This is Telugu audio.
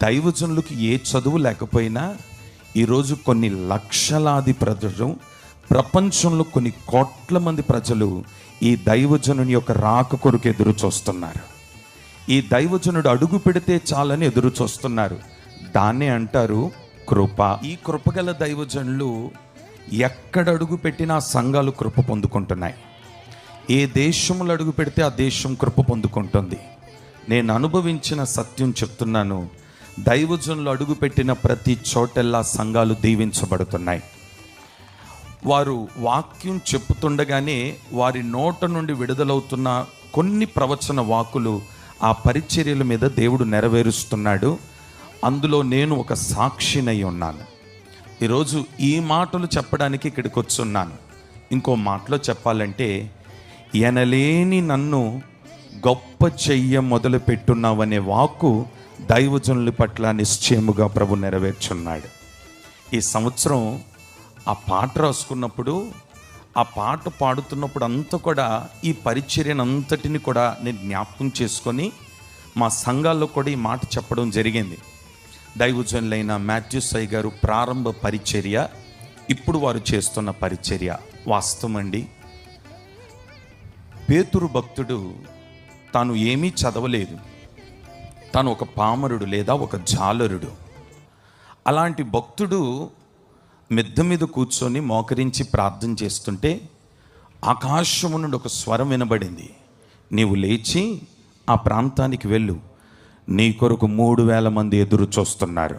దైవజనులకు ఏ చదువు లేకపోయినా ఈరోజు కొన్ని లక్షలాది ప్రజలు, ప్రపంచంలో కొన్ని కోట్ల మంది ప్రజలు ఈ దైవజనుని యొక్క రాక కొరకు ఎదురు చూస్తున్నారు. ఈ దైవజనుడు అడుగు పెడితే చాలని ఎదురు చూస్తున్నారు. దాన్నే అంటారు కృప. ఈ కృపగల దైవజనులు ఎక్కడ అడుగు పెట్టినా సంఘాలు కృప పొందుకుంటున్నాయి. ఏ దేశంలో అడుగు పెడితే ఆ దేశం కృప పొందుకుంటుంది. నేను అనుభవించిన సత్యం చెప్తున్నాను. దైవజనులు అడుగుపెట్టిన ప్రతి చోటెల్లా సంఘాలు దీవించబడుతున్నాయి. వారు వాక్యం చెప్పుతుండగానే వారి నోట నుండి విడుదలవుతున్న కొన్ని ప్రవచన వాక్కులు ఆ పరిచర్యల మీద దేవుడు నెరవేరుస్తున్నాడు. అందులో నేను ఒక సాక్షినై ఉన్నాను. ఈరోజు ఈ మాటలు చెప్పడానికి ఇక్కడికి వచ్చున్నాను. ఇంకో మాటలో చెప్పాలంటే, ఎనలేని నన్ను గొప్ప చెయ్య మొదలు పెట్టున్నావనే వాక్కు దైవజనుల పట్ల నిశ్చయముగా ప్రభు నెరవేర్చున్నాడు. ఈ సంవత్సరం ఆ పాట రాసుకున్నప్పుడు, ఆ పాట పాడుతున్నప్పుడు అంతా కూడా ఈ పరిచర్యను అంతటిని కూడా నేను జ్ఞాపకం చేసుకొని మా సంఘాల్లో కూడా ఈ మాట చెప్పడం జరిగింది. దైవజనులైన మాథ్యూ సాయి గారు ప్రారంభ పరిచర్య, ఇప్పుడు వారు చేస్తున్న పరిచర్య వాస్తవం అండి. పేతురు భక్తుడు తాను ఏమీ చదవలేదు, తాను ఒక పామరుడు లేదా ఒక జాలరుడు. అలాంటి భక్తుడు మిద్దె మీద కూర్చొని మోకరించి ప్రార్థన చేస్తుంటే ఆకాశము నుండి ఒక స్వరం వినబడింది. నీవు లేచి ఆ ప్రాంతానికి వెళ్ళు, నీ కొరకు 3000 మంది ఎదురు చూస్తున్నారు.